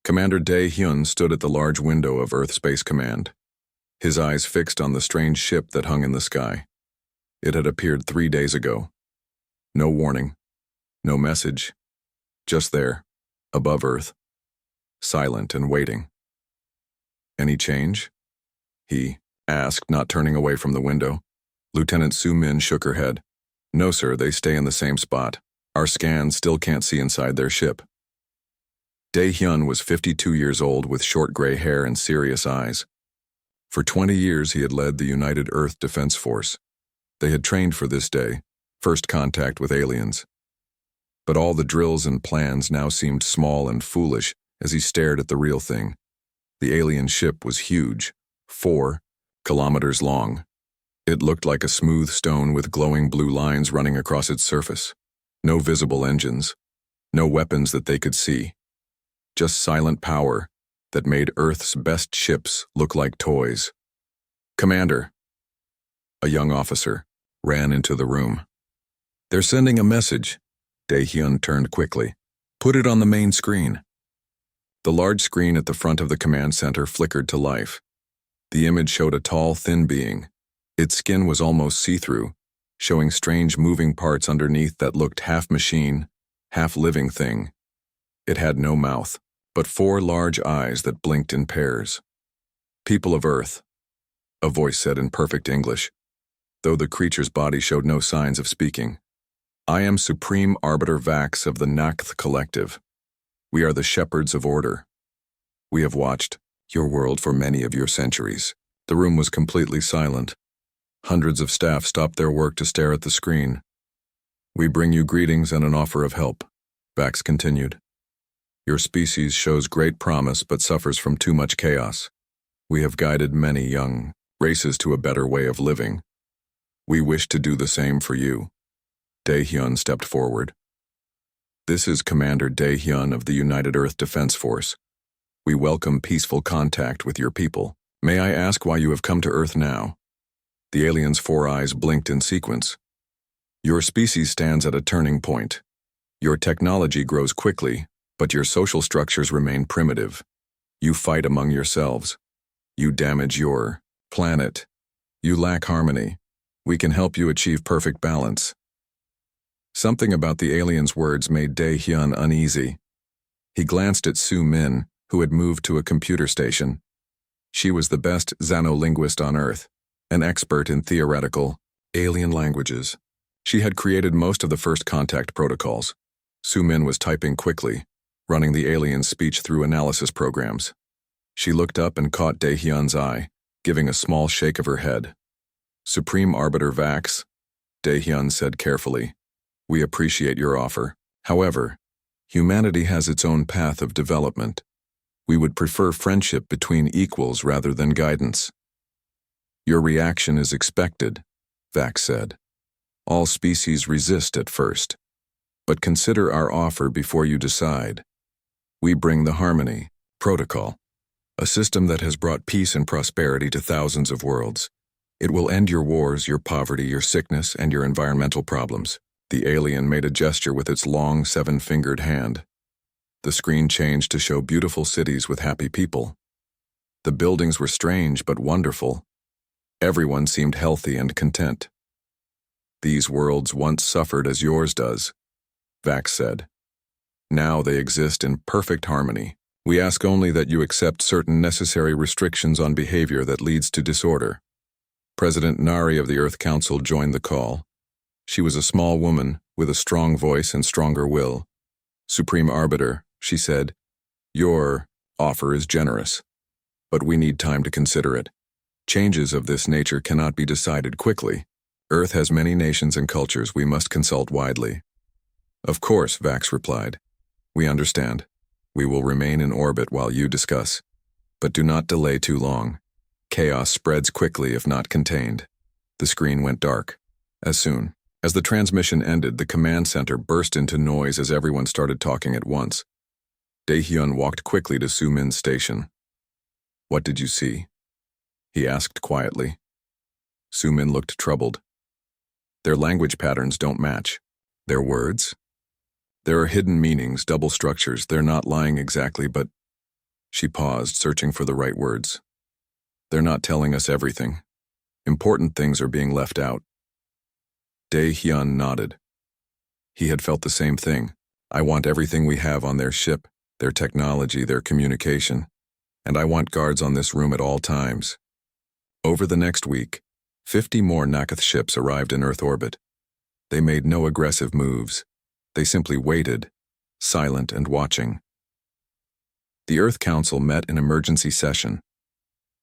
Commander Dae-hyun stood at the large window of Earth Space Command, his eyes fixed on the strange ship that hung in the sky. It had appeared 3 days ago. No warning, no message, just there, above Earth, silent and waiting. Any change? He asked, not turning away from the window. Lieutenant Soo-min shook her head. No, sir, they stay in the same spot. Our scans still can't see inside their ship. Dae-hyun was 52 years old with short gray hair and serious eyes. For 20 years he had led the United Earth Defense Force. They had trained for this day, first contact with aliens. But all the drills and plans now seemed small and foolish as he stared at the real thing. The alien ship was huge, 4 kilometers long. It looked like a smooth stone with glowing blue lines running across its surface. No visible engines, no weapons that they could see. Just silent power that made Earth's best ships look like toys. Commander, a young officer, ran into the room. They're sending a message. Dae-hyun turned quickly. Put it on the main screen. The large screen at the front of the command center flickered to life. The image showed a tall, thin being. Its skin was almost see-through, showing strange moving parts underneath that looked half machine, half living thing. It had no mouth, but 4 large eyes that blinked in pairs. People of Earth, a voice said in perfect English, though the creature's body showed no signs of speaking. I am Supreme Arbiter Vax of the Nakth Collective. We are the shepherds of order. We have watched your world for many of your centuries. The room was completely silent. Hundreds of staff stopped their work to stare at the screen. We bring you greetings and an offer of help, Vax continued. Your species shows great promise but suffers from too much chaos. We have guided many young races to a better way of living. We wish to do the same for you. Dae-hyun stepped forward. This is Commander Dae-hyun of the United Earth Defense Force. We welcome peaceful contact with your people. May I ask why you have come to Earth now? The alien's 4 eyes blinked in sequence. Your species stands at a turning point. Your technology grows quickly, but your social structures remain primitive. You fight among yourselves. You damage your planet. You lack harmony. We can help you achieve perfect balance. Something about the alien's words made Dae-hyun uneasy. He glanced at Soo-min, who had moved to a computer station. She was the best xenolinguist on Earth, an expert in theoretical, alien languages. She had created most of the first contact protocols. Soo-min was typing quickly, running the alien's speech through analysis programs. She looked up and caught Dae-hyun's eye, giving a small shake of her head. Supreme Arbiter Vax, Dae-hyun said carefully. We appreciate your offer. However, humanity has its own path of development. We would prefer friendship between equals rather than guidance. Your reaction is expected, Vax said. All species resist at first. But consider our offer before you decide. We bring the Harmony Protocol, a system that has brought peace and prosperity to thousands of worlds. It will end your wars, your poverty, your sickness, and your environmental problems. The alien made a gesture with its long 7-fingered hand. The screen changed to show beautiful cities with happy people. The buildings were strange but wonderful. Everyone seemed healthy and content. These worlds once suffered as yours does, Vax said. Now they exist in perfect harmony. We ask only that you accept certain necessary restrictions on behavior that leads to disorder. President Nari of the Earth Council joined the call. She was a small woman with a strong voice and stronger will. Supreme Arbiter, she said, your offer is generous, but we need time to consider it. Changes of this nature cannot be decided quickly. Earth has many nations and cultures. We must consult widely. Of course, Vax replied. We understand. We will remain in orbit while you discuss. But do not delay too long. Chaos spreads quickly if not contained. The screen went dark. As the transmission ended, the command center burst into noise as everyone started talking at once. Dae-hyun walked quickly to Soo-min's station. What did you see? He asked quietly. Soo-min looked troubled. Their language patterns don't match. Their words? There are hidden meanings, double structures. They're not lying exactly, but She paused, searching for the right words. They're not telling us everything. Important things are being left out. Dae-hyun nodded. He had felt the same thing. I want everything we have on their ship, their technology, their communication, and I want guards on this room at all times. Over the next week, 50 more Nakath ships arrived in Earth orbit. They made no aggressive moves. They simply waited, silent and watching. The Earth Council met in emergency session.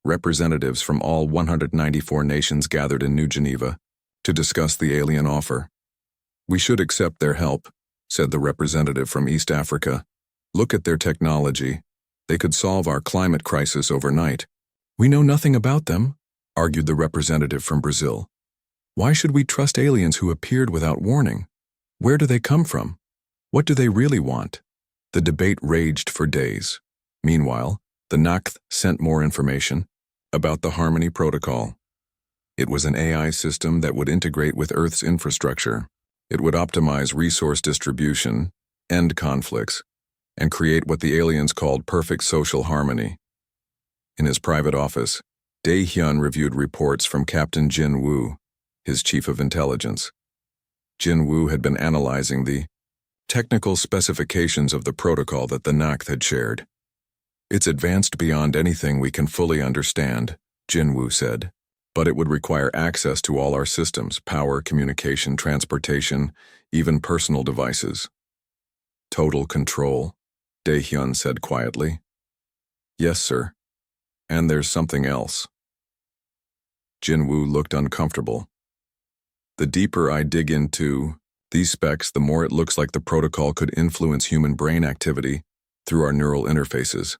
Representatives from all 194 nations gathered in New Geneva to discuss the alien offer. We should accept their help, said the representative from East Africa. Look at their technology. They could solve our climate crisis overnight. We know nothing about them, argued the representative from Brazil. Why should we trust aliens who appeared without warning? Where do they come from? What do they really want? The debate raged for days. Meanwhile, the Nakath sent more information about the Harmony Protocol. It was an AI system that would integrate with Earth's infrastructure. It would optimize resource distribution, end conflicts, and create what the aliens called perfect social harmony. In his private office, Dae-hyun reviewed reports from Captain Jin Woo, his chief of intelligence. Jin Woo had been analyzing the technical specifications of the protocol that the Nakath had shared. It's advanced beyond anything we can fully understand, Jin Woo said, but it would require access to all our systems, power, communication, transportation, even personal devices. Total control, Dae-hyun said quietly. Yes, sir. And there's something else. Jin Woo looked uncomfortable. The deeper I dig into these specs, the more it looks like the protocol could influence human brain activity through our neural interfaces.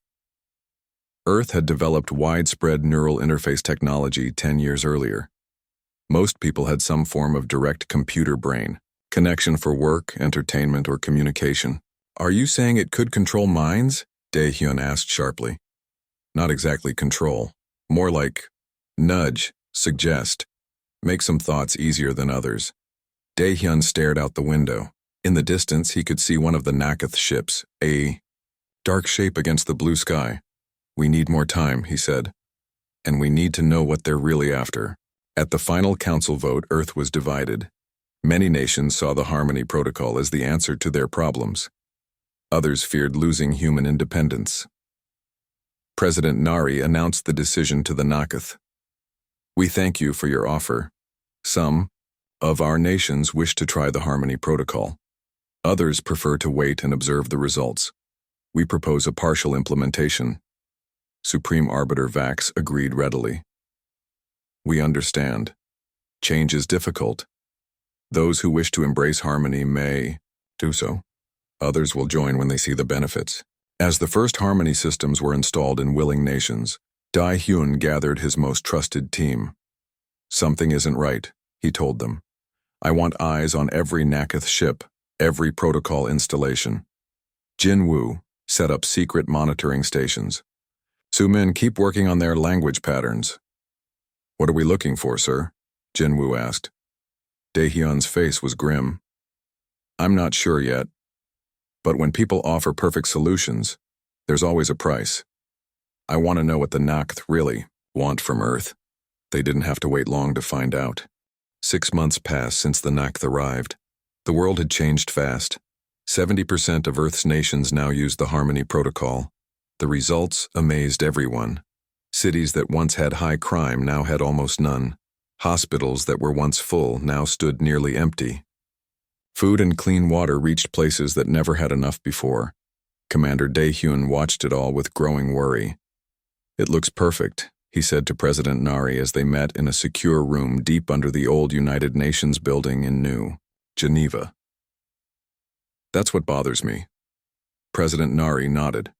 Earth had developed widespread neural interface technology 10 years earlier. Most people had some form of direct computer brain, connection for work, entertainment, or communication. Are you saying it could control minds? Dae-hyun asked sharply. Not exactly control. More like nudge, suggest, make some thoughts easier than others. Dae-hyun stared out the window. In the distance, he could see one of the Nakath ships, a dark shape against the blue sky. We need more time, he said. And we need to know what they're really after. At the final council vote, Earth was divided. Many nations saw the Harmony Protocol as the answer to their problems. Others feared losing human independence. President Nari announced the decision to the Nakath. We thank you for your offer. Some of our nations wish to try the Harmony Protocol. Others prefer to wait and observe the results. We propose a partial implementation. Supreme Arbiter Vax agreed readily. We understand. Change is difficult. Those who wish to embrace harmony may do so. Others will join when they see the benefits. As the first harmony systems were installed in willing nations, Dae-hyun gathered his most trusted team. Something isn't right, he told them. I want eyes on every Nakath ship, every protocol installation. Jin Woo set up secret monitoring stations. Su-min, keep working on their language patterns. What are we looking for, sir? Jin Woo asked. Dae-hyun's face was grim. I'm not sure yet. But when people offer perfect solutions, there's always a price. I want to know what the Nakath really want from Earth. They didn't have to wait long to find out. 6 months passed since the Nakath arrived. The world had changed fast. 70% of Earth's nations now used the Harmony Protocol. The results amazed everyone. Cities that once had high crime now had almost none. Hospitals that were once full now stood nearly empty. Food and clean water reached places that never had enough before. Commander Dae-hyun watched it all with growing worry. It looks perfect, he said to President Nari as they met in a secure room deep under the old United Nations building in New Geneva. That's what bothers me. President Nari nodded.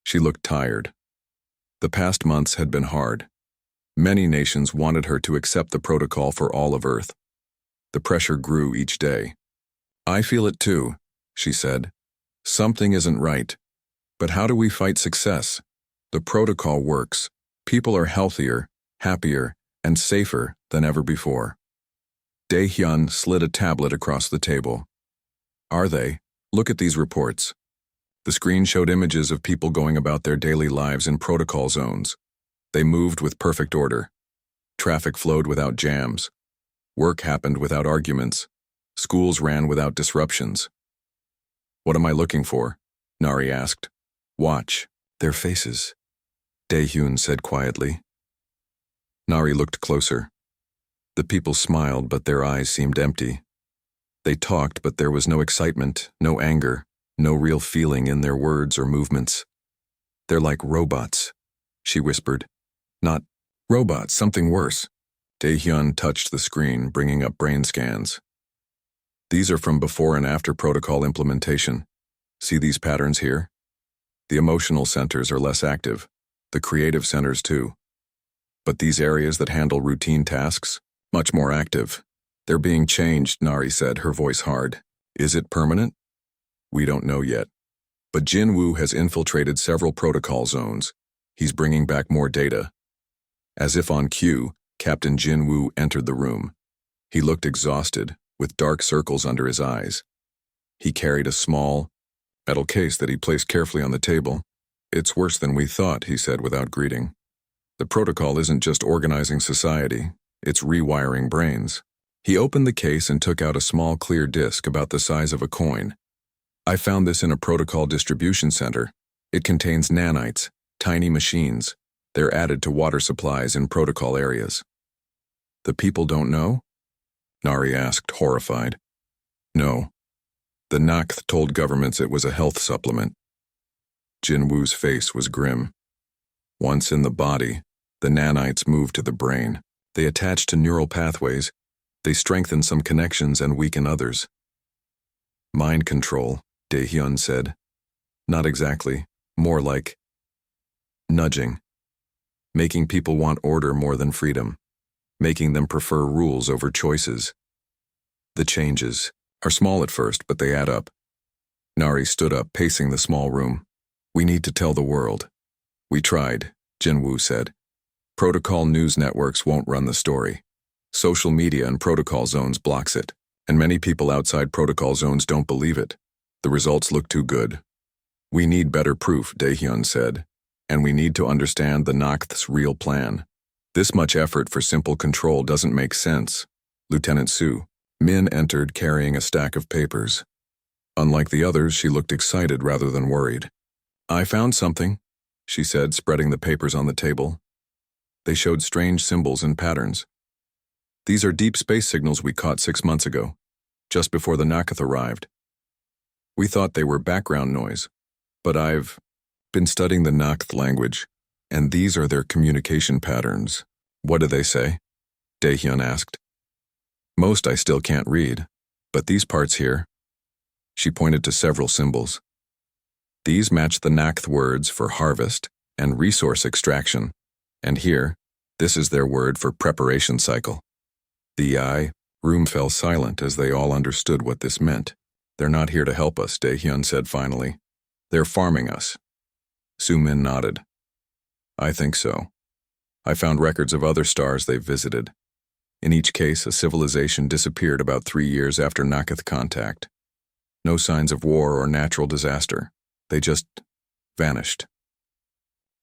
She looked tired. The past months had been hard. Many nations wanted her to accept the protocol for all of Earth. The pressure grew each day. I feel it too, she said. Something isn't right. But how do we fight success? The protocol works. People are healthier, happier, and safer than ever before. Dae-hyun slid a tablet across the table. Are they? Look at these reports. The screen showed images of people going about their daily lives in protocol zones. They moved with perfect order. Traffic flowed without jams. Work happened without arguments. Schools ran without disruptions. "What am I looking for?" Nari asked. "Watch. Their faces," Dae-hyun said quietly. Nari looked closer. The people smiled, but their eyes seemed empty. They talked, but there was no excitement, no anger, no real feeling in their words or movements. "They're like robots," she whispered. "Not robots, something worse." Dae-hyun touched the screen, bringing up brain scans. "These are from before and after protocol implementation. See these patterns here? The emotional centers are less active, the creative centers too. But these areas that handle routine tasks, much more active. They're being changed," Nari said, her voice hard. "Is it permanent? We don't know yet. But Jin-woo has infiltrated several protocol zones. He's bringing back more data." As if on cue, Captain Jin-woo entered the room. He looked exhausted, with dark circles under his eyes. He carried a small, metal case that he placed carefully on the table. "It's worse than we thought," he said without greeting. "The protocol isn't just organizing society, it's rewiring brains." He opened the case and took out a small clear disc about the size of a coin. "I found this in a protocol distribution center. It contains nanites, tiny machines. They're added to water supplies in protocol areas." "The people don't know?" Nari asked, horrified. "No. The Nakth told governments it was a health supplement." Jin-woo's face was grim. "Once in the body, the nanites move to the brain. They attach to neural pathways. They strengthen some connections and weaken others." "Mind control," Dae-hyun said. "Not exactly. More like nudging. Making people want order more than freedom. Making them prefer rules over choices. The changes are small at first, but they add up." Nari stood up, pacing the small room. "We need to tell the world." "We tried," Jin-woo said. "Protocol news networks won't run the story. Social media and protocol zones blocks it, and many people outside protocol zones don't believe it. The results look too good." "We need better proof," Dae-hyun said, "and we need to understand the Nakth's real plan. This much effort for simple control doesn't make sense." Lieutenant Sue Min entered carrying a stack of papers. Unlike the others, she looked excited rather than worried. "I found something," she said, spreading the papers on the table. They showed strange symbols and patterns. "These are deep space signals we caught 6 months ago, just before the Nakath arrived. We thought they were background noise, but I've been studying the Nakth language, and these are their communication patterns." "What do they say?" Dae-hyun asked. "Most I still can't read, but these parts here." She pointed to several symbols. "These match the Nakth words for harvest and resource extraction, and here, this is their word for preparation cycle." The room fell silent as they all understood what this meant. "They're not here to help us," Dae-hyun said finally. "They're farming us." Soo-min nodded. "I think so. I found records of other stars they've visited. In each case, a civilization disappeared about 3 years after Nakath contact. No signs of war or natural disaster. They just vanished."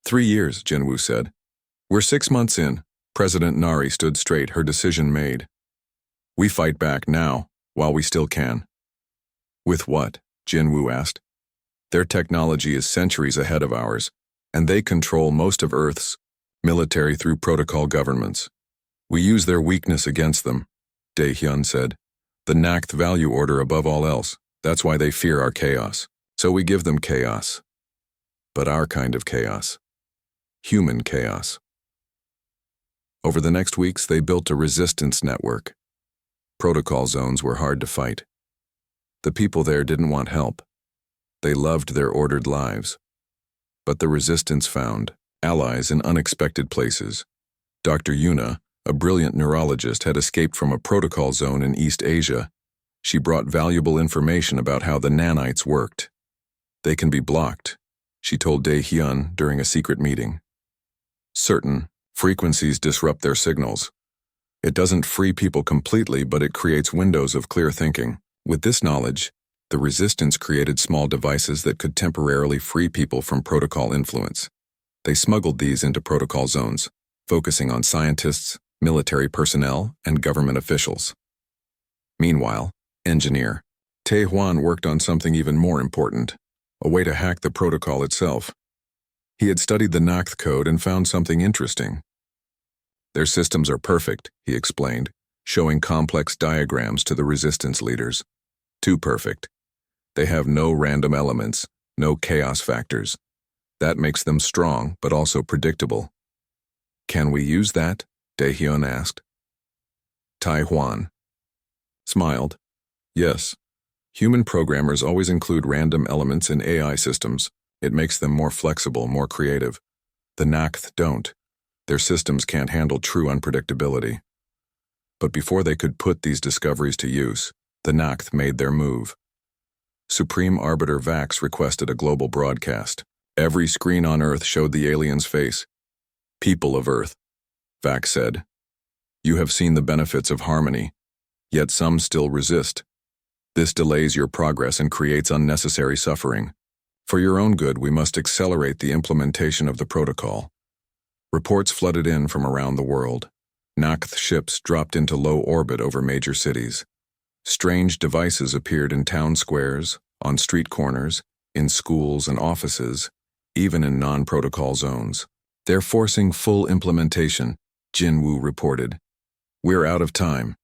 3 years, Jin-woo said. "We're 6 months in." President Nari stood straight, her decision made. "We fight back now, while we still can." "With what?" Jin-woo asked. "Their technology is centuries ahead of ours, and they control most of Earth's military through protocol governments. We use their weakness against them," Dae-hyun said. "The Nakth value order above all else. That's why they fear our chaos. So we give them chaos. But our kind of chaos. Human chaos." Over the next weeks, they built a resistance network. Protocol zones were hard to fight. The people there didn't want help. They loved their ordered lives. But the resistance found allies in unexpected places. Dr. Yuna, a brilliant neurologist, had escaped from a protocol zone in East Asia. She brought valuable information about how the nanites worked. "They can be blocked," she told Dae-hyun during a secret meeting. "Certain frequencies disrupt their signals. It doesn't free people completely, but it creates windows of clear thinking. With this knowledge, The resistance created small devices that could temporarily free people from protocol influence. They smuggled these into protocol zones, focusing on scientists, military personnel, and government officials. Meanwhile, engineer Tae Hwan worked on something even more important, a way to hack the protocol itself. He had studied the Nakth code and found something interesting. Their systems are perfect, he explained, showing complex diagrams to the resistance leaders. Too perfect. They have no random elements, no chaos factors. That makes them strong, but also predictable. Can we use that? Daehyun asked. Tai Hwan smiled. Yes. Human programmers always include random elements in AI systems. It makes them more flexible, more creative. The Nakth don't. Their systems can't handle true unpredictability. But before they could put these discoveries to use, the Nakth made their move. Supreme Arbiter Vax requested a global broadcast. Every screen on Earth showed the alien's face. People of Earth, Vax said. You have seen the benefits of harmony, yet some still resist. This delays your progress and creates unnecessary suffering. For your own good, we must accelerate the implementation of the protocol. Reports flooded in from around the world. Nakth ships dropped into low orbit over major cities. Strange devices appeared in town squares, on street corners, in schools and offices, even in non-protocol zones. They're forcing full implementation, Jinwoo reported. We're out of time.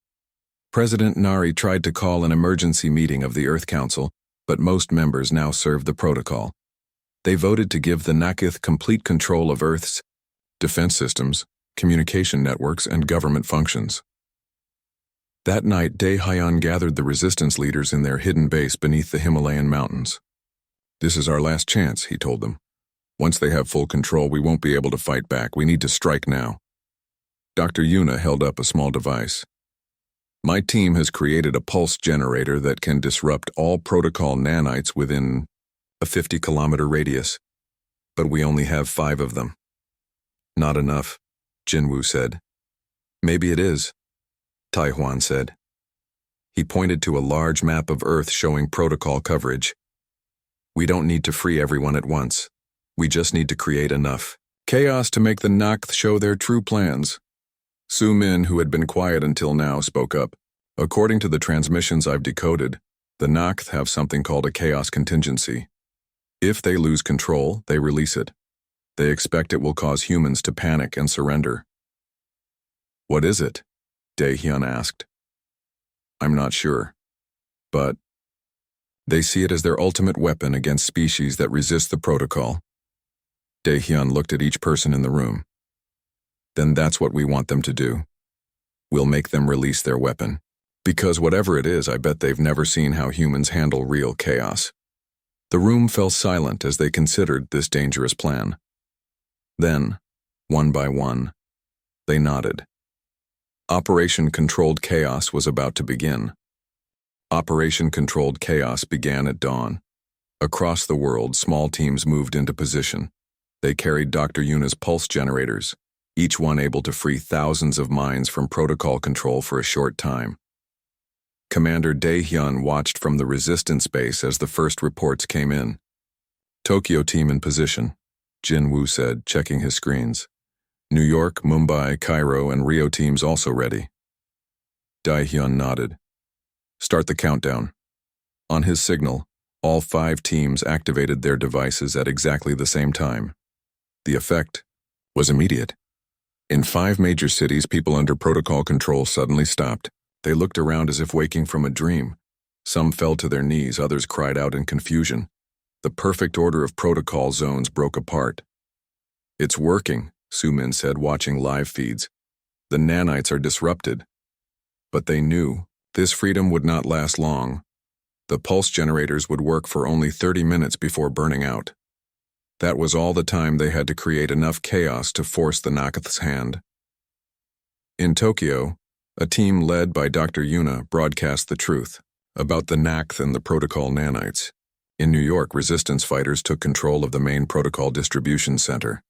President Nari tried to call an emergency meeting of the Earth Council, but most members now serve the protocol. They voted to give the Nakth complete control of Earth's defense systems, communication networks, and government functions. That night, Daehyun gathered the resistance leaders in their hidden base beneath the Himalayan mountains. This is our last chance, he told them. Once they have full control, we won't be able to fight back. We need to strike now. Dr. Yuna held up a small device. My team has created a pulse generator that can disrupt all protocol nanites within a 50-kilometer radius, but we only have 5 of them. Not enough, Jinwoo said. Maybe it is, Tai Hwan said. He pointed to a large map of Earth showing protocol coverage. We don't need to free everyone at once. We just need to create enough chaos to make the Nakth show their true plans. Su Min, who had been quiet until now, spoke up. According to the transmissions I've decoded, the Nakth have something called a chaos contingency. If they lose control, they release it. They expect it will cause humans to panic and surrender. What is it? Daehyun asked. I'm not sure. But they see it as their ultimate weapon against species that resist the protocol. Daehyun looked at each person in the room. Then that's what we want them to do. We'll make them release their weapon. Because whatever it is, I bet they've never seen how humans handle real chaos. The room fell silent as they considered this dangerous plan. Then, one by one, they nodded. Operation Controlled Chaos was about to begin. Operation Controlled Chaos began at dawn. Across the world, small teams moved into position. They carried Dr. Yuna's pulse generators, each one able to free thousands of minds from protocol control for a short time. Commander Daehyun watched from the resistance base as the first reports came in. Tokyo team in position, Jinwoo said, checking his screens. New York, Mumbai, Cairo, and Rio teams also ready. Daehyun nodded. Start the countdown. On his signal, all 5 teams activated their devices at exactly the same time. The effect was immediate. In 5 major cities, people under protocol control suddenly stopped. They looked around as if waking from a dream. Some fell to their knees, others cried out in confusion. The perfect order of protocol zones broke apart. It's working, Su Min said, watching live feeds. The nanites are disrupted. But they knew this freedom would not last long. The pulse generators would work for only 30 minutes before burning out. That was all the time they had to create enough chaos to force the Nakth's hand. In Tokyo, a team led by Dr. Yuna broadcast the truth about the Nakth and the protocol nanites. In New York, resistance fighters took control of the main protocol distribution center.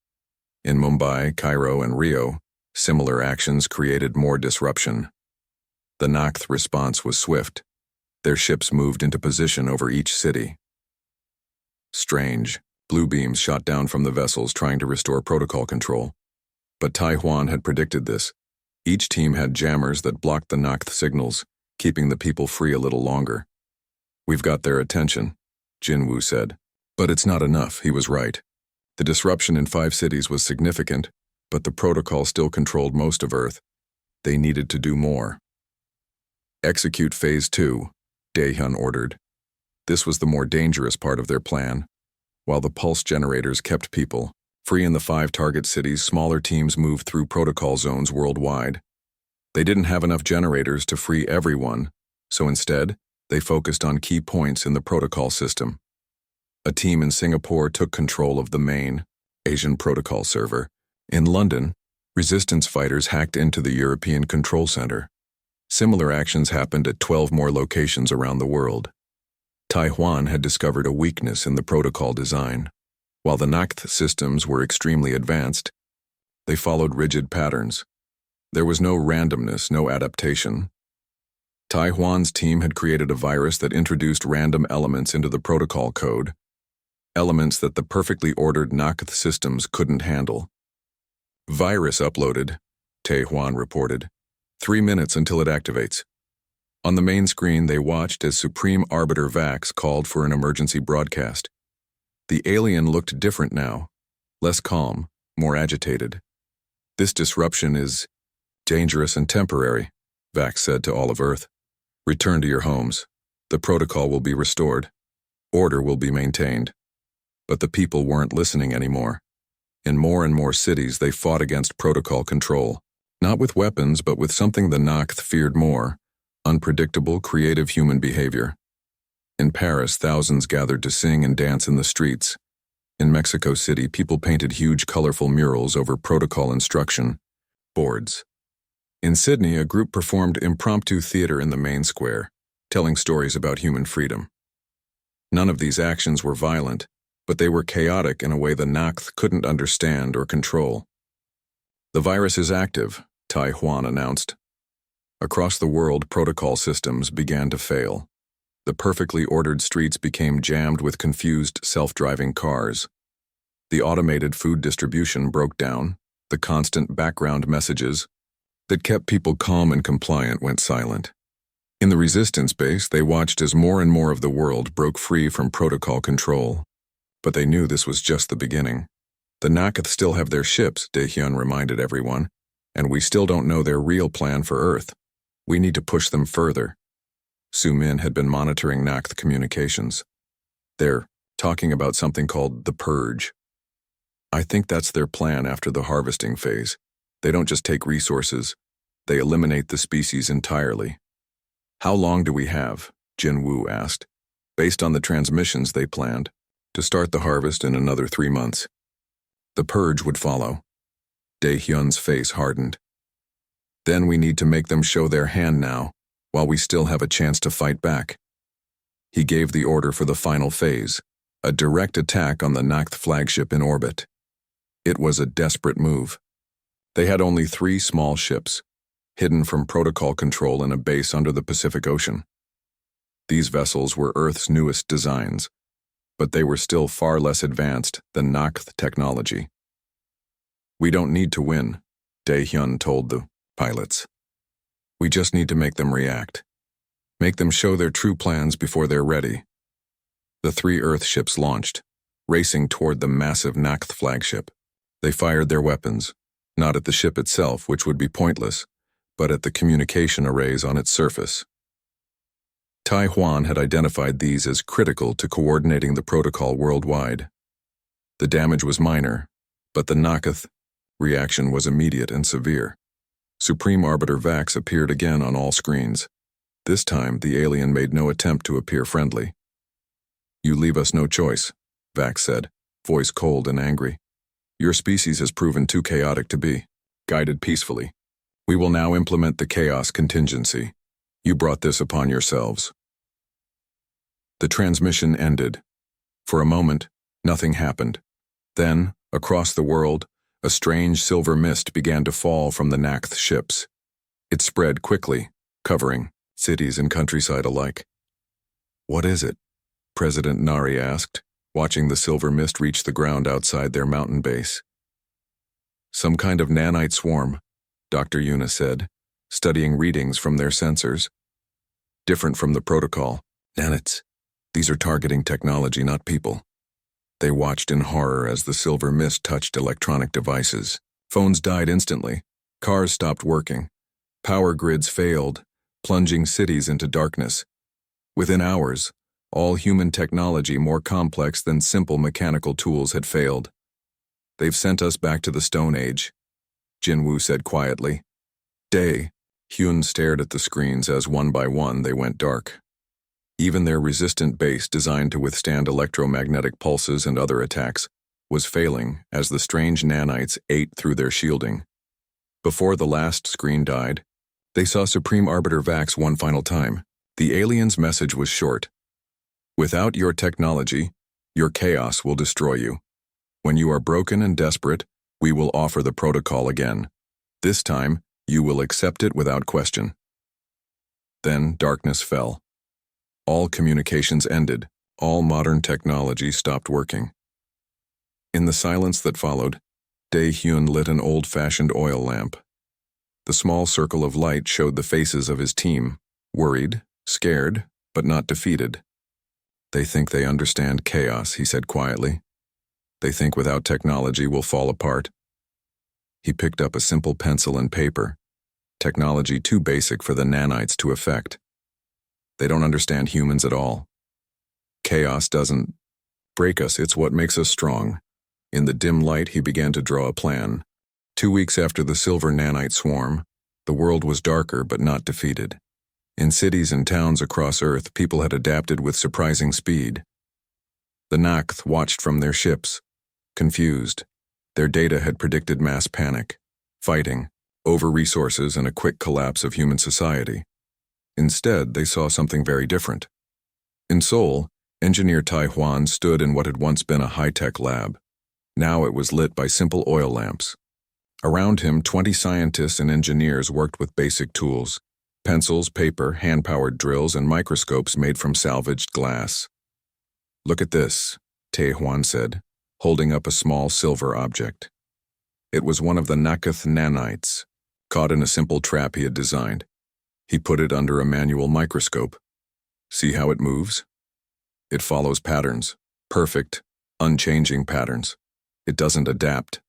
In Mumbai, Cairo, and Rio, similar actions created more disruption. The Nakth response was swift. Their ships moved into position over each city. Strange. Blue beams shot down from the vessels trying to restore protocol control. But Taiwan had predicted this. Each team had jammers that blocked the Nocth signals, keeping the people free a little longer. "We've got their attention," Jinwu said. But it's not enough, he was right. The disruption in 5 cities was significant, but the protocol still controlled most of Earth. They needed to do more. "Execute Phase 2, Daehyun ordered. This was the more dangerous part of their plan. While the pulse generators kept people free in the 5 target cities, smaller teams moved through protocol zones worldwide. They didn't have enough generators to free everyone, so instead, they focused on key points in the protocol system. A team in Singapore took control of the main Asian protocol server. In London, resistance fighters hacked into the European Control Center. Similar actions happened at 12 more locations around the world. Taiwan had discovered a weakness in the protocol design. While the Nocth systems were extremely advanced, they followed rigid patterns. There was no randomness, no adaptation. Taiwan's team had created a virus that introduced random elements into the protocol code, elements that the perfectly ordered Nocth systems couldn't handle. "Virus uploaded," Taiwan reported. 3 minutes until it activates. On the main screen, they watched as Supreme Arbiter Vax called for an emergency broadcast. The alien looked different now, less calm, more agitated. "This disruption is dangerous and temporary," Vax said to all of Earth. "Return to your homes. The protocol will be restored. Order will be maintained." But the people weren't listening anymore. In more and more cities, they fought against protocol control, not with weapons, but with something the Nocth feared more: unpredictable, creative human behavior. In Paris, thousands gathered to sing and dance in the streets. In Mexico City, people painted huge, colorful murals over protocol instruction boards. In Sydney, a group performed impromptu theater in the main square, telling stories about human freedom. None of these actions were violent, but they were chaotic in a way the Nocth couldn't understand or control. "The virus is active," Taiwan announced. Across the world, protocol systems began to fail. The perfectly ordered streets became jammed with confused, self-driving cars. The automated food distribution broke down. The constant background messages that kept people calm and compliant went silent. In the resistance base, they watched as more and more of the world broke free from protocol control. But they knew this was just the beginning. "The Nocth still have their ships," Daehyun reminded everyone, "and we still don't know their real plan for Earth. We need to push them further." Su Min had been monitoring Nocth communications. "They're talking about something called the Purge. I think that's their plan after the harvesting phase. They don't just take resources, they eliminate the species entirely." "How long do we have?" Jinwu asked. "Based on the transmissions they planned, to start the harvest in another 3 months. The Purge would follow." Daehyun's face hardened. "Then we need to make them show their hand now, while we still have a chance to fight back." He gave the order for the final phase, a direct attack on the Nocth flagship in orbit. It was a desperate move. They had only 3 small ships, hidden from protocol control in a base under the Pacific Ocean. These vessels were Earth's newest designs, but they were still far less advanced than Nocth technology. "We don't need to win," Daehyun told the pilots. "We just need to make them react. Make them show their true plans before they're ready." The 3 Earth ships launched, racing toward the massive Nocth flagship. They fired their weapons, not at the ship itself, which would be pointless, but at the communication arrays on its surface. Taiwan had identified these as critical to coordinating the protocol worldwide. The damage was minor, but the Nocth reaction was immediate and severe. Supreme Arbiter Vax appeared again on all screens. This time, the alien made no attempt to appear friendly. "You leave us no choice," Vax said, voice cold and angry. "Your species has proven too chaotic to be guided peacefully. We will now implement the chaos contingency. You brought this upon yourselves." The transmission ended. For a moment, nothing happened. Then, across the world, a strange silver mist began to fall from the Nocth ships. It spread quickly, covering cities and countryside alike. What is it? President Nari asked, watching the silver mist reach the ground outside their mountain base. Some kind of nanite swarm, Dr. Yuna said, studying readings from their sensors. Different from the protocol. Nanites. These are targeting technology, not people. They watched in horror as the silver mist touched electronic devices. Phones died instantly. Cars stopped working. Power grids failed, plunging cities into darkness. Within hours, all human technology more complex than simple mechanical tools had failed. They've sent us back to the Stone Age, Jinwoo said quietly. Day. Hyun stared at the screens as one by one they went dark. Even their resistant base, designed to withstand electromagnetic pulses and other attacks, was failing as the strange nanites ate through their shielding. Before the last screen died, they saw Supreme Arbiter Vax one final time. The alien's message was short. Without your technology, your chaos will destroy you. When you are broken and desperate, we will offer the protocol again. This time, you will accept it without question. Then darkness fell. All communications ended. All modern technology stopped working. In the silence that followed, Dae-hyun lit an old-fashioned oil lamp. The small circle of light showed the faces of his team, worried, scared, but not defeated. They think they understand chaos, he said quietly. They think without technology we'll fall apart. He picked up a simple pencil and paper, technology too basic for the nanites to affect. They don't understand humans at all. Chaos doesn't break us, it's what makes us strong. In the dim light, he began to draw a plan. 2 weeks after the silver nanite swarm, the world was darker but not defeated. In cities and towns across Earth, people had adapted with surprising speed. The Nakth watched from their ships, confused. Their data had predicted mass panic, fighting, over-resources, and a quick collapse of human society. Instead, they saw something very different. In Seoul, engineer Tai Hwan stood in what had once been a high-tech lab. Now it was lit by simple oil lamps. Around him, 20 scientists and engineers worked with basic tools: pencils, paper, hand-powered drills, and microscopes made from salvaged glass. Look at this, Tai Hwan said, holding up a small silver object. It was one of the Nakath nanites, caught in a simple trap he had designed. He put it under a manual microscope. See how it moves? It follows patterns, perfect, unchanging patterns. It doesn't adapt.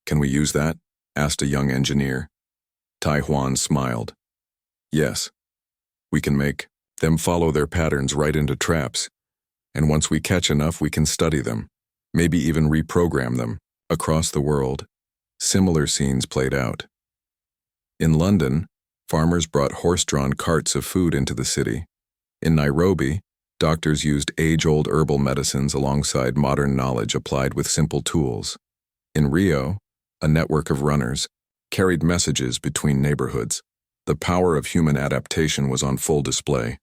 Can we use that? Asked a young engineer. Tai Hwan smiled. Yes. We can make them follow their patterns right into traps, and once we catch enough, we can study them, maybe even reprogram them. Across the world, similar scenes played out. In London, farmers brought horse-drawn carts of food into the city. In Nairobi, doctors used age-old herbal medicines alongside modern knowledge applied with simple tools. In Rio, a network of runners carried messages between neighborhoods. The power of human adaptation was on full display.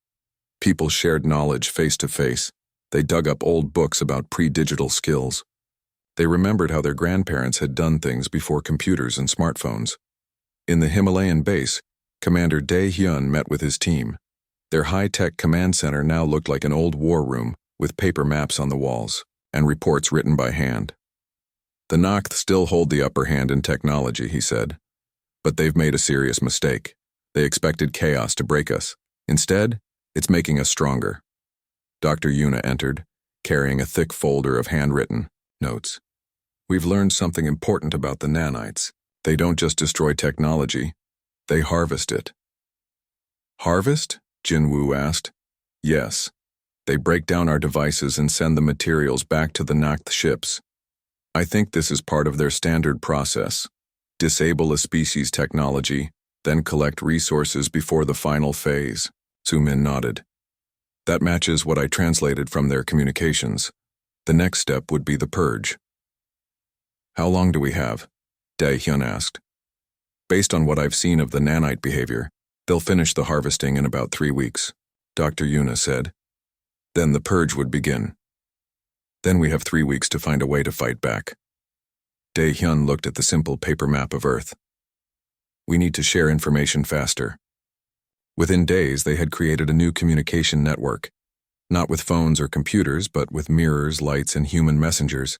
People shared knowledge face to face. They dug up old books about pre-digital skills. They remembered how their grandparents had done things before computers and smartphones. In the Himalayan base, Commander Dae-hyun met with his team. Their high-tech command center now looked like an old war room with paper maps on the walls and reports written by hand. The Nakth still hold the upper hand in technology, he said. But they've made a serious mistake. They expected chaos to break us. Instead, it's making us stronger. Dr. Yuna entered, carrying a thick folder of handwritten notes. We've learned something important about the nanites. They don't just destroy technology, they harvest it. Harvest? Jinwoo asked. Yes. They break down our devices and send the materials back to the Nakth ships. I think this is part of their standard process. Disable a species' technology, then collect resources before the final phase. Sumin nodded. That matches what I translated from their communications. The next step would be the purge. How long do we have? Dae-hyun asked. Based on what I've seen of the nanite behavior, they'll finish the harvesting in about 3 weeks, Dr. Yuna said. Then the purge would begin. Then we have 3 weeks to find a way to fight back. Dae-hyun looked at the simple paper map of Earth. We need to share information faster. Within days, they had created a new communication network. Not with phones or computers, but with mirrors, lights, and human messengers.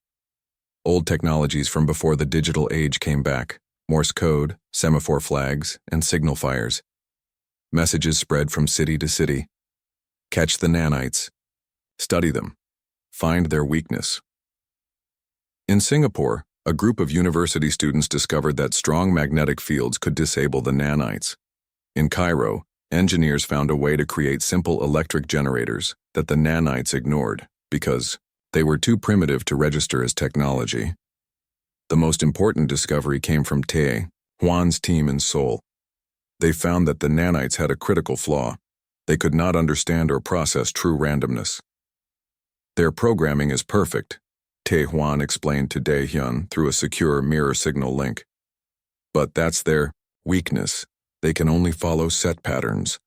Old technologies from before the digital age came back: Morse code, semaphore flags, and signal fires. Messages spread from city to city. Catch the nanites. Study them. Find their weakness. In Singapore, a group of university students discovered that strong magnetic fields could disable the nanites. In Cairo, engineers found a way to create simple electric generators that the nanites ignored because they were too primitive to register as technology. The most important discovery came from Tae Hwan's team in Seoul. They found that the nanites had a critical flaw. They could not understand or process true randomness. Their programming is perfect, Tae Hwan explained to Dae Hyun through a secure mirror signal link. But that's their weakness. They can only follow set patterns.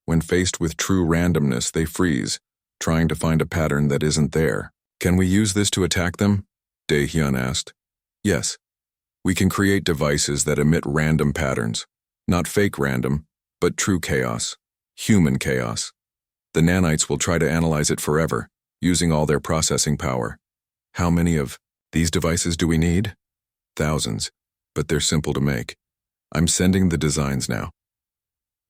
When faced with true randomness, they freeze, trying to find a pattern that isn't there. Can we use this to attack them? Dae Hyun asked. Yes. We can create devices that emit random patterns. Not fake random, but true chaos. Human chaos. The nanites will try to analyze it forever, using all their processing power. How many of these devices do we need? Thousands, but they're simple to make. I'm sending the designs now.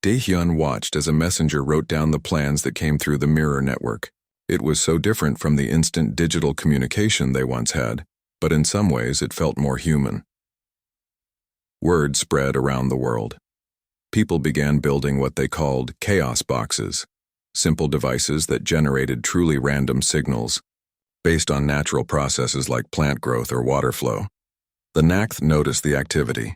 Dae Hyun watched as a messenger wrote down the plans that came through the mirror network. It was so different from the instant digital communication they once had, but in some ways it felt more human. Word spread around the world. People began building what they called chaos boxes, simple devices that generated truly random signals, based on natural processes like plant growth or water flow. The Nakth noticed the activity.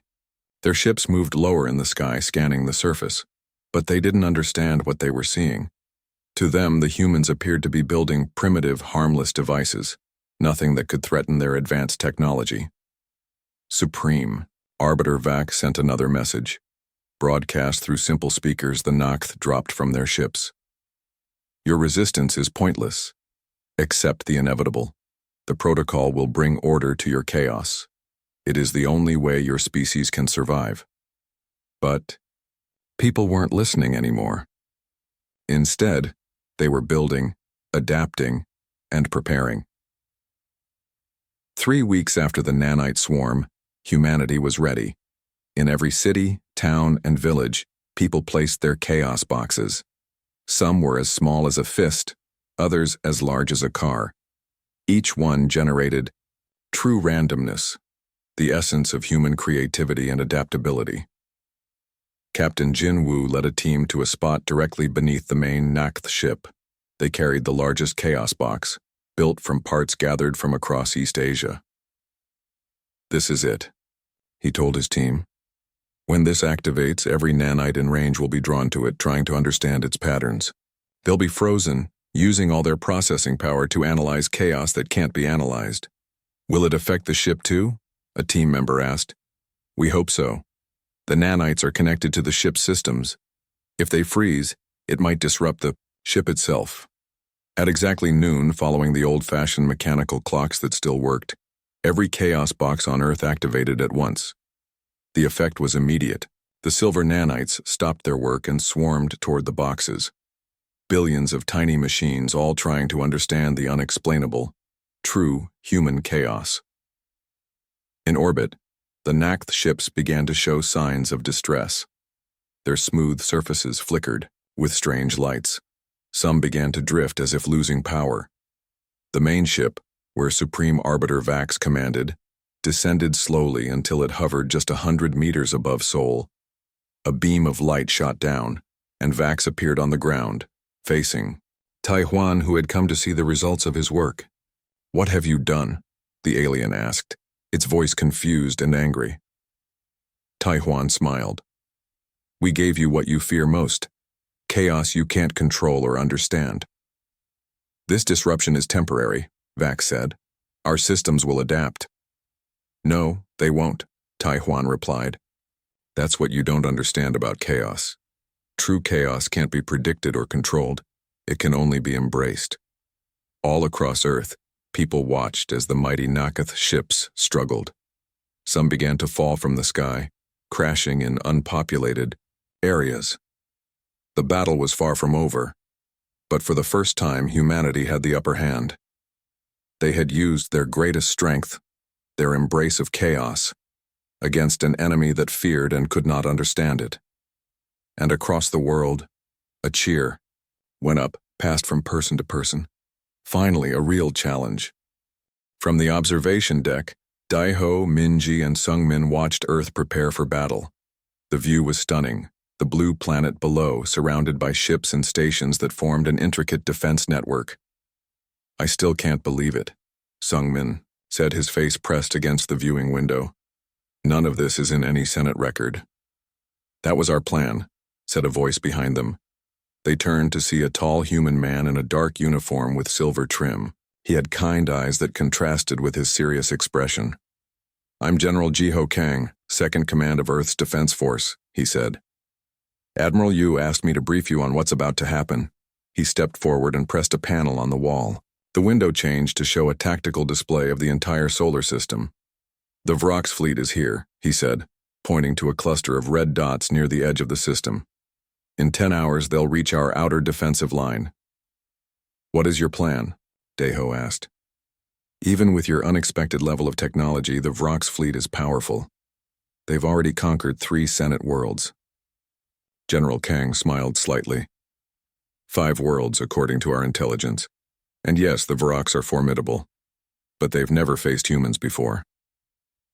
Their ships moved lower in the sky, scanning the surface, but they didn't understand what they were seeing. To them, the humans appeared to be building primitive, harmless devices, nothing that could threaten their advanced technology. Supreme, Arbiter Vac sent another message. Broadcast through simple speakers the Nakth dropped from their ships. Your resistance is pointless. Accept the inevitable. The protocol will bring order to your chaos. It is the only way your species can survive. But people weren't listening anymore. Instead, they were building, adapting, and preparing. 3 weeks after the nanite swarm, humanity was ready. In every city, town, and village, people placed their chaos boxes. Some were as small as a fist, others as large as a car. Each one generated true randomness, the essence of human creativity and adaptability. Captain Jin Woo led a team to a spot directly beneath the main Nakth ship. They carried the largest chaos box, built from parts gathered from across East Asia. This is it, he told his team. When this activates, every nanite in range will be drawn to it, trying to understand its patterns. They'll be frozen, using all their processing power to analyze chaos that can't be analyzed. Will it affect the ship too? A team member asked. We hope so. The nanites are connected to the ship's systems. If they freeze, it might disrupt the ship itself. At exactly noon, following the old-fashioned mechanical clocks that still worked, every chaos box on Earth activated at once. The effect was immediate. The silver nanites stopped their work and swarmed toward the boxes. Billions of tiny machines, all trying to understand the unexplainable, true human chaos. In orbit, the Nakth ships began to show signs of distress. Their smooth surfaces flickered with strange lights. Some began to drift as if losing power. The main ship, where Supreme Arbiter Vax commanded, descended slowly until it hovered just 100 meters above Seoul. A beam of light shot down, and Vax appeared on the ground, facing Tai Hwan, who had come to see the results of his work. What have you done? The alien asked, its voice confused and angry. Tai Hwan smiled. We gave you what you fear most, chaos you can't control or understand. This disruption is temporary, Vax said. Our systems will adapt. No, they won't, Tai Hwan replied. That's what you don't understand about chaos. True chaos can't be predicted or controlled. It can only be embraced. All across Earth, people watched as the mighty Nakth ships struggled. Some began to fall from the sky, crashing in unpopulated areas. The battle was far from over, But for the first time, humanity had the upper hand. They had used their greatest strength, their embrace of chaos, against an enemy that feared and could not understand it. And across the world, a cheer went up, passed from person to person. Finally, a real challenge. From the observation deck, Daiho, Minji, and Sungmin watched Earth prepare for battle. The view was stunning, the blue planet below, surrounded by ships and stations that formed an intricate defense network. "I still can't believe it," Sungmin said, his face pressed against the viewing window. "None of this is in any Senate record." "That was our plan," said a voice behind them. They turned to see a tall human man in a dark uniform with silver trim. He had kind eyes that contrasted with his serious expression. "I'm General Jiho Kang, 2nd Command of Earth's Defense Force," he said. "Admiral Yu asked me to brief you on what's about to happen." He stepped forward and pressed a panel on the wall. The window changed to show a tactical display of the entire solar system. "The Vrox fleet is here," he said, pointing to a cluster of red dots near the edge of the system. "In 10 hours, they'll reach our outer defensive line." "What is your plan?" Daiho asked. "Even with your unexpected level of technology, the Vrox fleet is powerful. They've already conquered 3 Senate worlds." General Kang smiled slightly. 5 worlds, according to our intelligence. And yes, the Vrox are formidable. But they've never faced humans before.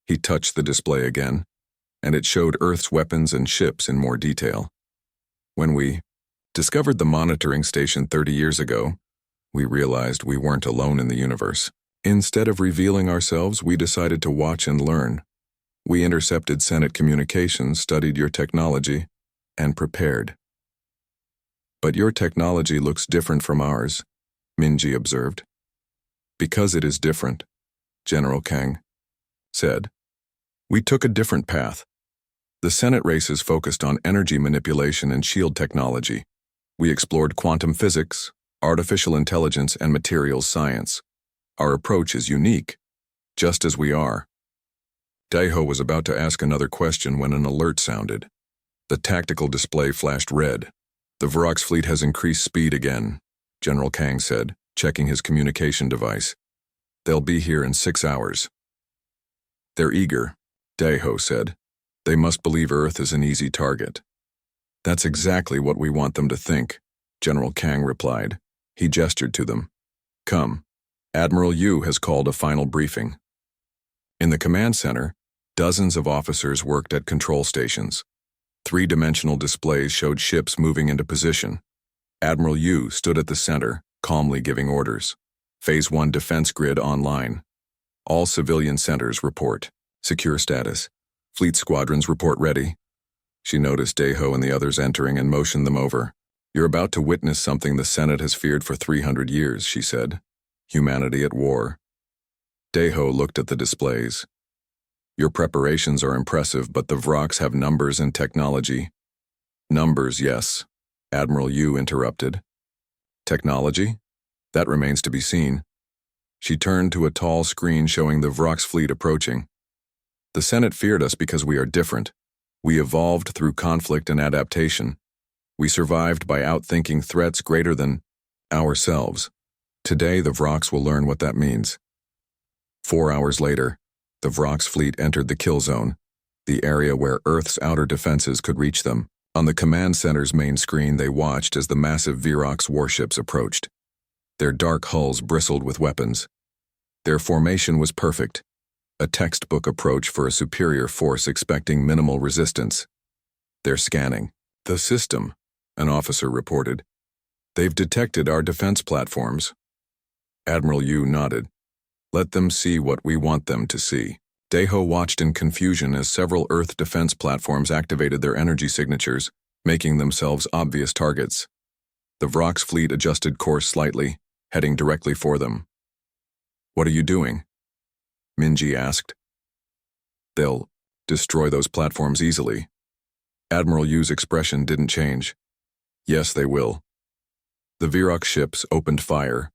He touched the display again, and it showed Earth's weapons and ships in more detail. "When we discovered the monitoring station 30 years ago, we realized we weren't alone in the universe. Instead of revealing ourselves, we decided to watch and learn. We intercepted Senate communications, studied your technology, and prepared." "But your technology looks different from ours," Minji observed. "Because it is different," General Kang said. "We took a different path. The Senate races focused on energy manipulation and shield technology. We explored quantum physics, artificial intelligence, and materials science. Our approach is unique, just as we are." Daiho was about to ask another question when an alert sounded. The tactical display flashed red. "The Vrox fleet has increased speed again," General Kang said, checking his communication device. "They'll be here in 6 hours." "They're eager," Daiho said. "They must believe Earth is an easy target." "That's exactly what we want them to think," General Kang replied. He gestured to them. "Come. Admiral Yu has called a final briefing." In the command center, dozens of officers worked at control stations. 3-dimensional displays showed ships moving into position. Admiral Yu stood at the center, calmly giving orders. Phase 1 defense grid online. All civilian centers report. Secure status. Fleet squadrons report ready. She noticed Daiho and the others entering and motioned them over. "You're about to witness something the Senate has feared for 300 years, she said. "Humanity at war." Daiho looked at the displays. "Your preparations are impressive, but the Vrox have numbers and technology." "Numbers, yes," Admiral Yu interrupted. "Technology? That remains to be seen." She turned to a tall screen showing the Vrox fleet approaching. "The Senate feared us because we are different. We evolved through conflict and adaptation. We survived by outthinking threats greater than ourselves. Today, the Vrox will learn what that means." 4 hours later, the Vrox fleet entered the kill zone, the area where Earth's outer defenses could reach them. On the command center's main screen, they watched as the massive Vrox warships approached. Their dark hulls bristled with weapons. Their formation was perfect, a textbook approach for a superior force expecting minimal resistance. "They're scanning the system," an officer reported. "They've detected our defense platforms." Admiral Yu nodded. "Let them see what we want them to see." Daiho watched in confusion as several Earth defense platforms activated their energy signatures, making themselves obvious targets. The Vrox fleet adjusted course slightly, heading directly for them. "What are you doing?" Minji asked. "They'll destroy those platforms easily." Admiral Yu's expression didn't change. "Yes, they will." The Vrox ships opened fire.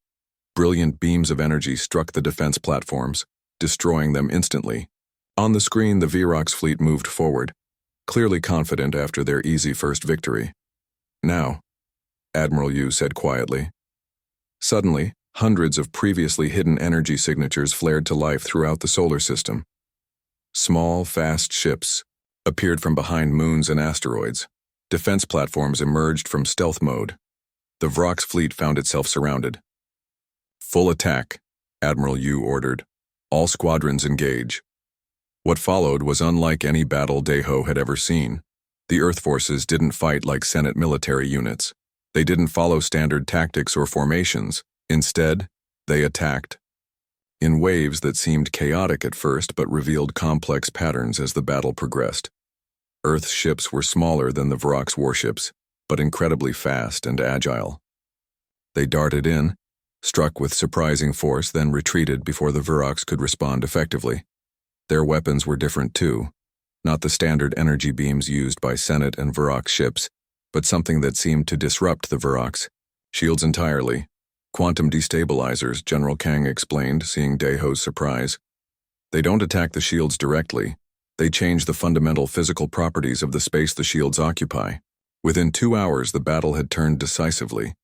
Brilliant beams of energy struck the defense platforms, destroying them instantly. On the screen, the Vrox fleet moved forward, clearly confident after their easy first victory. "Now," Admiral Yu said quietly, Suddenly, hundreds of previously hidden energy signatures flared to life throughout the solar system. Small, fast ships appeared from behind moons and asteroids. Defense platforms emerged from stealth mode. The Vrox fleet found itself surrounded. "Full attack," Admiral Yu ordered. "All squadrons engage." What followed was unlike any battle Daiho had ever seen. The Earth forces didn't fight like Senate military units. They didn't follow standard tactics or formations. Instead, they attacked. In waves that seemed chaotic at first but revealed complex patterns as the battle progressed. Earth's ships were smaller than the Vrox warships, but incredibly fast and agile. They darted in, struck with surprising force, then retreated before the Vrox could respond effectively. Their weapons were different too, not the standard energy beams used by Senate and Vrox ships, but something that seemed to disrupt the Vrox shields entirely. "Quantum destabilizers," General Kang explained, seeing Daiho's surprise. "They don't attack the shields directly. They change the fundamental physical properties of the space the shields occupy." Within 2 hours, the battle had turned decisively.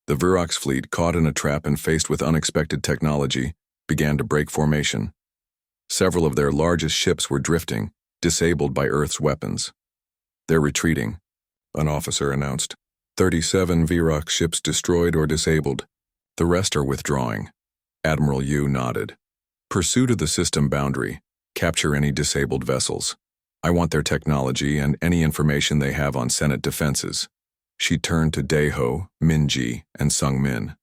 The Vrox fleet, caught in a trap and faced with unexpected technology, began to break formation. Several of their largest ships were drifting, disabled by Earth's weapons. "They're retreating," an officer announced. 37 Vrox ships destroyed or disabled. The rest are withdrawing. Admiral Yu nodded. "Pursue to the system boundary. Capture any disabled vessels. I want their technology and any information they have on Senate defenses." She turned to Daiho, Minji, and Sungmin.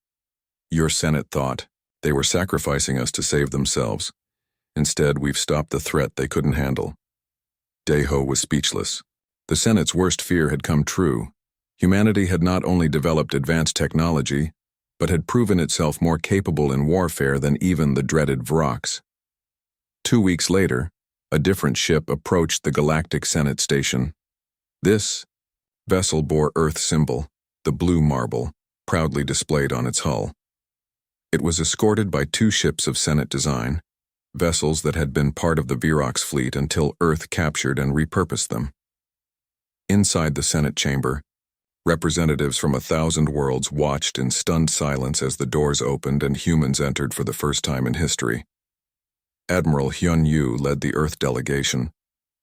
"Your Senate thought they were sacrificing us to save themselves. Instead, we've stopped the threat they couldn't handle." Daiho was speechless. The Senate's worst fear had come true. Humanity had not only developed advanced technology, but had proven itself more capable in warfare than even the dreaded Vrox. 2 weeks later, a different ship approached the Galactic Senate Station. This vessel bore Earth's symbol, the blue marble, proudly displayed on its hull. It was escorted by 2 ships of Senate design, vessels that had been part of the Vrox fleet until Earth captured and repurposed them. Inside the Senate chamber, representatives from 1,000 worlds watched in stunned silence as the doors opened and humans entered for the first time in history. Admiral Hyun Yu led the Earth delegation,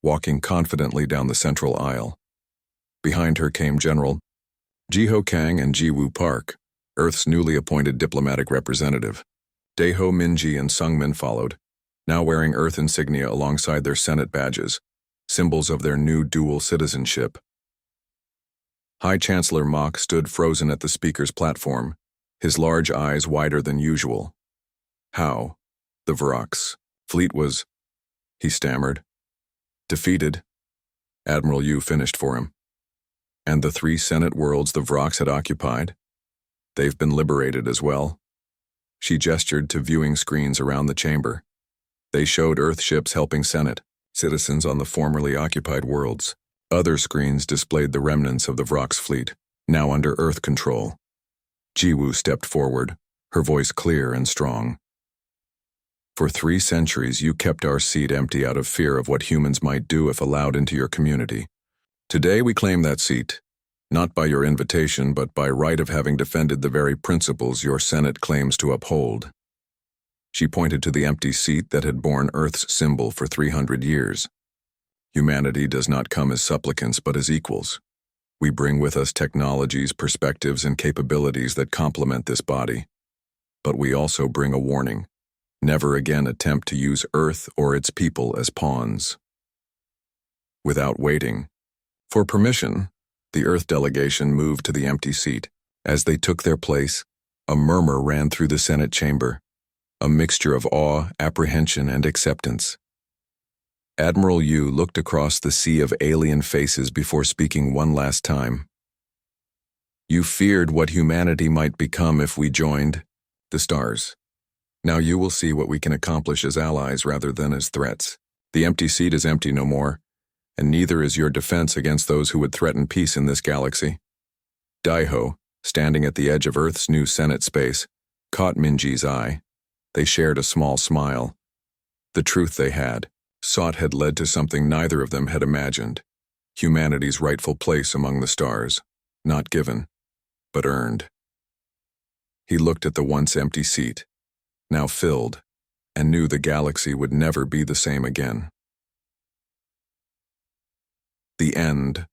walking confidently down the central aisle. Behind her came General Jiho Kang and Jiwoo Park, Earth's newly appointed diplomatic representative. Daiho, Minji, and Sungmin followed, now wearing Earth insignia alongside their Senate badges, symbols of their new dual citizenship. High Chancellor Mach stood frozen at the speaker's platform, his large eyes wider than usual. "How? The Vrox fleet was," he stammered. "Defeated," Admiral Yu finished for him. "And the 3 Senate worlds the Vrox had occupied? They've been liberated as well." She gestured to viewing screens around the chamber. They showed Earth ships helping Senate citizens on the formerly occupied worlds. Other screens displayed the remnants of the Vrox fleet, now under Earth control. Jiwoo stepped forward, her voice clear and strong. "For 3 centuries you kept our seat empty out of fear of what humans might do if allowed into your community. Today we claim that seat, not by your invitation but by right of having defended the very principles your Senate claims to uphold." She pointed to the empty seat that had borne Earth's symbol for 300 years. "Humanity does not come as supplicants but as equals. We bring with us technologies, perspectives, and capabilities that complement this body. But we also bring a warning. Never again attempt to use Earth or its people as pawns." Without waiting for permission, the Earth delegation moved to the empty seat. As they took their place, a murmur ran through the Senate chamber, a mixture of awe, apprehension, and acceptance. Admiral Yu looked across the sea of alien faces before speaking one last time. "You feared what humanity might become if we joined the stars. Now you will see what we can accomplish as allies rather than as threats. The empty seat is empty no more, and neither is your defense against those who would threaten peace in this galaxy." Daiho, standing at the edge of Earth's new Senate space, caught Minji's eye. They shared a small smile. The truth they had sought had led to something neither of them had imagined: humanity's rightful place among the stars, not given, but earned. He looked at the once empty seat, now filled, and knew the galaxy would never be the same again. The end.